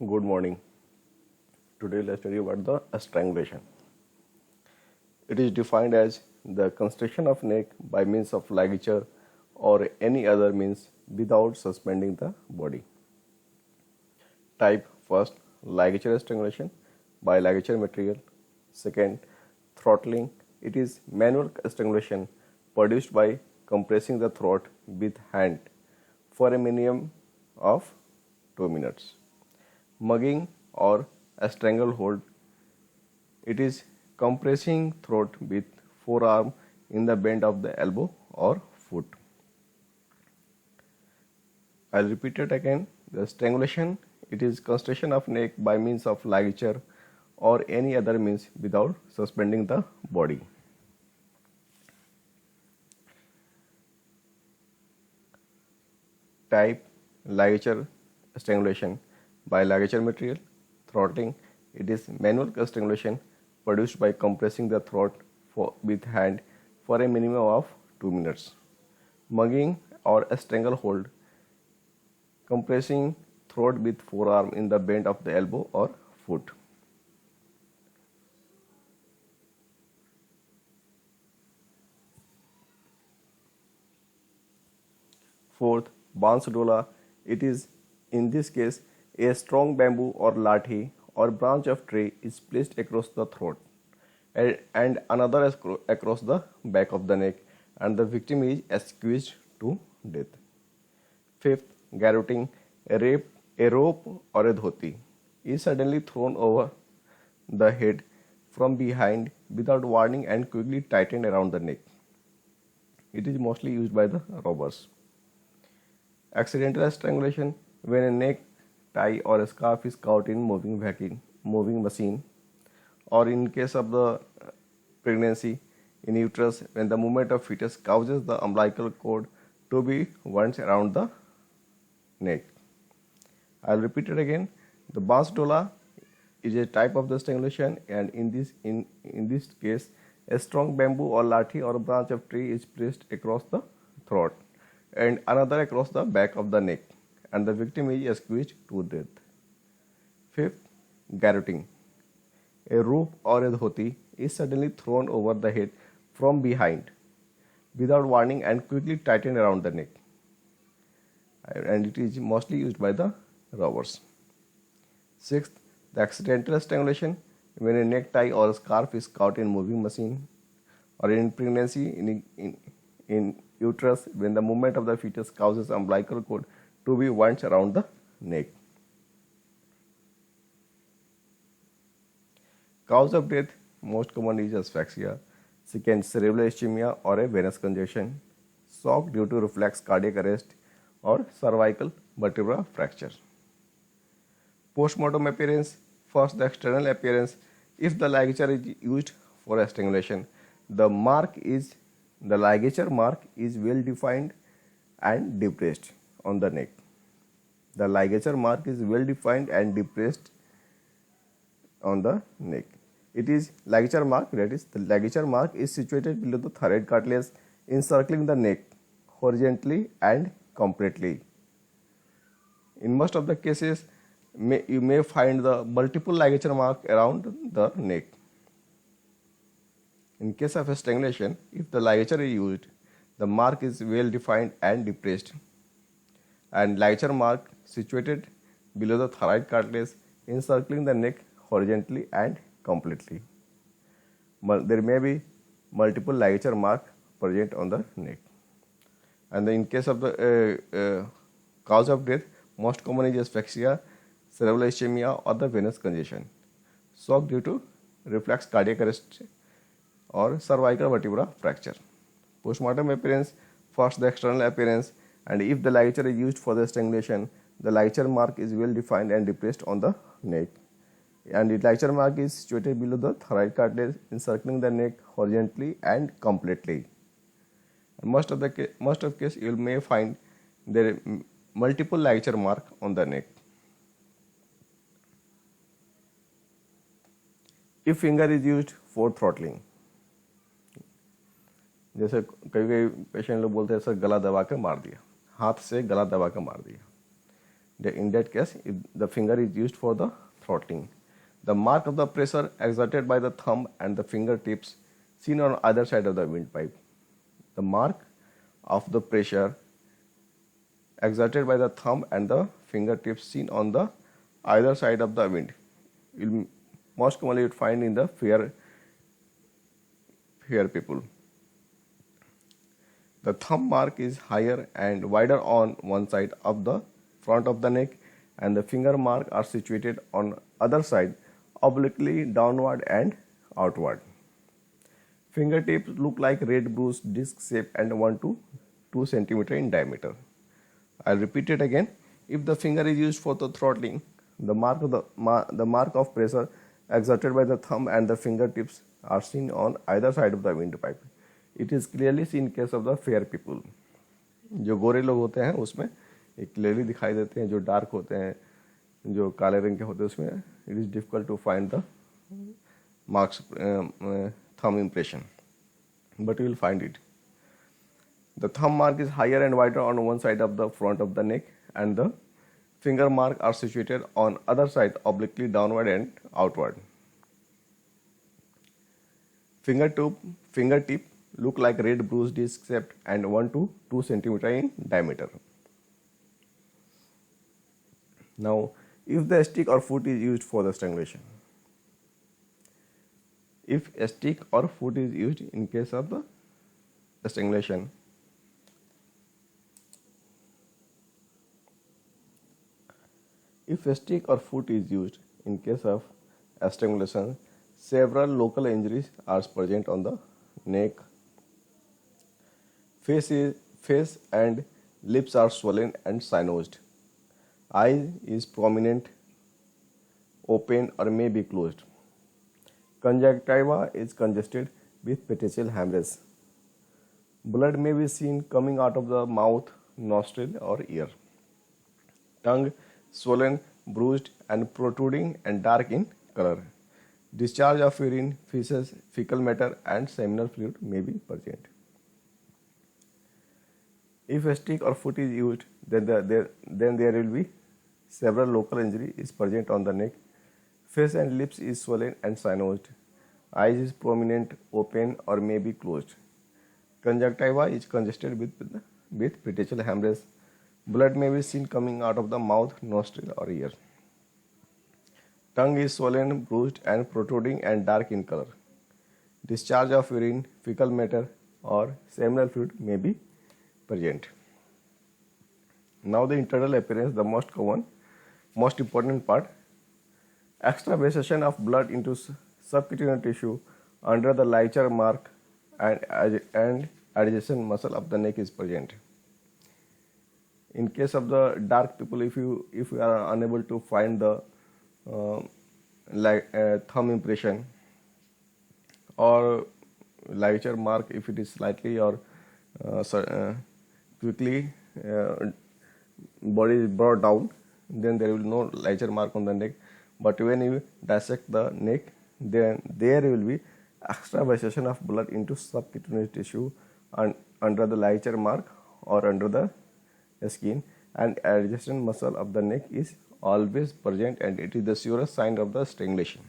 Good morning. Today let's study about the strangulation. It is defined as the constriction of neck by means of ligature or any other means without suspending the body. Type: first, ligature strangulation by ligature material. Second, throttling. It is manual strangulation produced by compressing the throat with hand for a minimum of 2 minutes. Mugging or a stranglehold. It is compressing throat with forearm in the bend of the elbow or foot. I'll repeat it again. The strangulation, it is constriction of neck by means of ligature or any other means without suspending the body. Type: ligature strangulation by ligature material. Throttling. It is manual strangulation produced by compressing the throat with hand for a minimum of 2 minutes. Mugging or a stranglehold. Compressing throat with forearm in the bend of the elbow or foot. Fourth, Bansdola. It is in this case a strong bamboo or lathi or branch of tree is placed across the throat and another across the back of the neck, and the victim is squeezed to death. Fifth, garroting. A rope or a dhoti is suddenly thrown over the head from behind without warning and quickly tightened around the neck. It is mostly used by the robbers. Accidental strangulation, when a neck tie or a scarf is caught in moving machine, or in case of the pregnancy in uterus, when the movement of fetus causes the umbilical cord to be wound around the neck. I'll repeat it again. The Bansdola is a type of the strangulation, and in this case, a strong bamboo or lathi or a branch of tree is placed across the throat and another across the back of the neck, and the victim is squeezed to death. Fifth, garroting. A rope or a dhoti is suddenly thrown over the head from behind without warning and quickly tightened around the neck, and it is mostly used by the robbers. Sixth, the accidental strangulation, when a necktie or a scarf is caught in moving machine, or in pregnancy in uterus, when the movement of the fetus causes umbilical cord to be wound around the neck. Cause of death, most common is asphyxia. Second, cerebral ischemia or a venous congestion, shock due to reflex cardiac arrest, or cervical vertebra fracture. Postmortem appearance. First, the external appearance. If the ligature is used for strangulation, the ligature mark is well defined and depressed on the neck. The ligature mark is well defined and depressed on the neck. It is ligature mark, that is, the ligature mark is situated below the thyroid cartilage, encircling the neck horizontally and completely. In most of the cases, you may find the multiple ligature mark around the neck. In case of a strangulation, if the ligature is used, the mark is well defined and depressed, and ligature mark situated below the thyroid cartilage, encircling the neck horizontally and completely. There may be multiple ligature mark present on the neck. And in case of the cause of death, most common is asphyxia, cerebral ischemia, or the venous congestion, shock due to reflex cardiac arrest, or cervical vertebra fracture. Postmortem appearance. First, the external appearance, and if the ligature is used for the strangulation, the ligature mark is well defined and depressed on the neck, and the ligature mark is situated below the thyroid cartilage, encircling the neck horizontally and completely. Most of case you may find there multiple ligature mark on the neck. If finger is used for throttling, जैसे कई patient लोग बोलते हैं sir गला दबा के मार दिया, हाथ से गला दबा के मार दिया, In that case, the finger is used for the throttling. The mark of the pressure exerted by the thumb and the fingertips seen on either side of the windpipe. The mark of the pressure exerted by the thumb and the fingertips seen on the either side of the wind. You'll most commonly you find in the fair people. The thumb mark is higher and wider on one side of the front of the neck, and the finger mark are situated on other side obliquely downward and outward. Fingertips look like red bruised disc shape and 1 to 2 cm in diameter. I'll repeat it again. If the finger is used for the throttling, the mark of pressure exerted by the thumb and the fingertips are seen on either side of the windpipe. It is clearly seen in case of the fair people. जो गोरे लोग होते हैं उसमें एक clearly दिखाई देते हैं, जो डार्क होते हैं, जो काले रंग के होते हैं उसमें it is difficult to find the marks thumb impression, but you will find it. The thumb mark is higher and wider on one side of the front of the neck, and the finger mark are situated on other side obliquely downward and outward. Fingertip look like red bruised disc shaped and 1 to 2 cm in diameter. Now, if the stick or foot is used for the strangulation, if a stick or foot is used in case of the strangulation, if a stick or foot is used in case of strangulation, several local injuries are present on the neck. Face and lips are swollen and cyanosed. Eye is prominent, open or may be closed. Conjunctiva is congested with petechial hemorrhage. Blood may be seen coming out of the mouth, nostril or ear. Tongue swollen, bruised and protruding and dark in color. Discharge of urine, feces, fecal matter and seminal fluid may be present. If a stick or foot is used, then there will be several local injury is present on the neck. Face and lips is swollen and cyanosed. Eyes is prominent, open or may be closed. Conjunctiva is congested with petechial hemorrhage. Blood may be seen coming out of the mouth, nostril or ear. Tongue is swollen, bruised and protruding and dark in color. Discharge of urine, fecal matter or seminal fluid may be present. Now the internal appearance, the most important part. Extravasation of blood into subcutaneous tissue under the ligature mark and adjacent muscle of the neck is present. In case of the dark people, if you are unable to find the thumb impression or ligature mark, if it is slightly or quickly body is brought down, then there will be no ligature mark on the neck. But when you dissect the neck, then there will be extravasation of blood into subcutaneous tissue and under the ligature mark or under the skin, and adjacent muscle of the neck is always present, and it is the surest sign of the strangulation.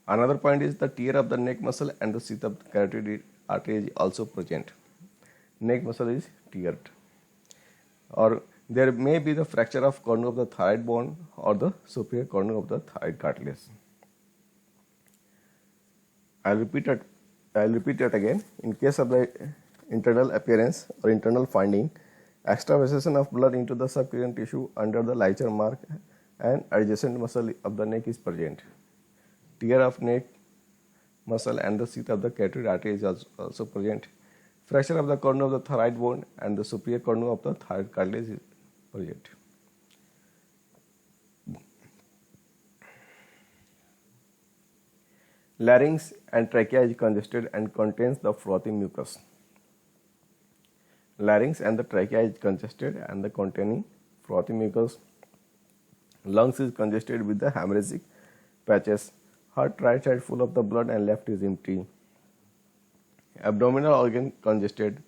Another point is the tear of the neck muscle and the sheath of the carotid artery is also present. Neck muscle is teared, or there may be the fracture of cornu of the thyroid bone or the superior cornu of the thyroid cartilage. I'll repeat it again. In case of the internal appearance or internal finding, extravasation of blood into the subcutaneous tissue under the ligature mark and adjacent muscle of the neck is present. Tear of neck muscle and the sheath of the carotid artery is also present. Fracture of the cornu of the thyroid bone and the superior cornu of the thyroid cartilage is present. Larynx and trachea is congested and contains the frothy mucus. Larynx and the trachea is congested and the containing frothy mucus. Lungs is congested with the hemorrhagic patches. Heart right side full of the blood and left is empty. Abdominal organ congested.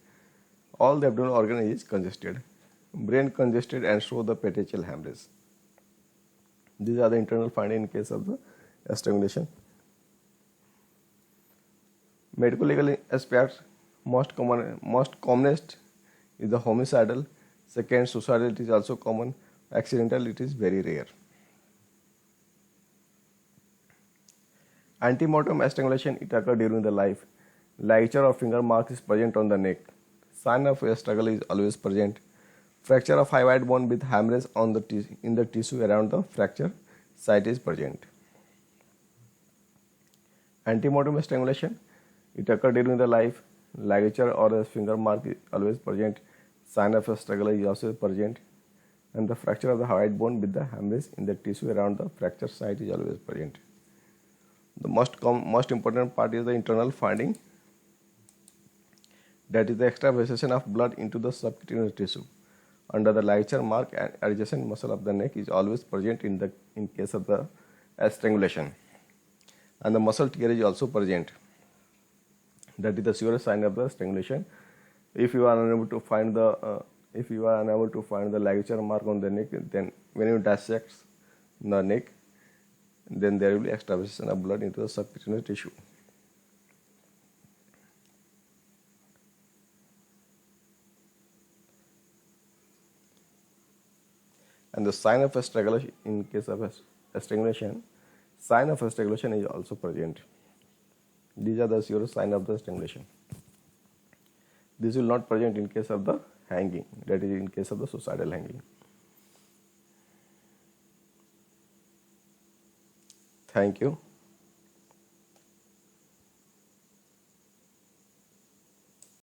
All the abdominal organ is congested. brain congested and show the petechial hemorrhage. These are the internal findings in case of the strangulation. Medical legal aspects, most commonest is the homicidal. Second, suicidal, it is also common. Accidental, it is very rare. Antemortem strangulation, it occurs during the life. Ligature or finger mark is present on the neck. Sign of a struggle is always present. Fracture of hyoid bone with hemorrhage on the in the tissue around the fracture site is present. Antemortem strangulation, it occurs during the life. Ligature or a finger mark is always present. Sign of a struggle is also present. And the fracture of the hyoid bone with the hemorrhage in the tissue around the fracture site is always present. The most important part is the internal finding, that is the extravasation of blood into the subcutaneous tissue. Under the ligature mark and adjacent muscle of the neck is always present in case of the strangulation, and the muscle tear is also present. That is the surest sign of the strangulation. If you are unable to find the ligature mark on the neck, then when you dissect the neck, then there will be extravasation of blood into the subcutaneous tissue. And the sign of a strangulation, in case of a strangulation, sign of a strangulation is also present. These are the sure sign of the strangulation. This will not present in case of the hanging, that is in case of the suicidal hanging. Thank you.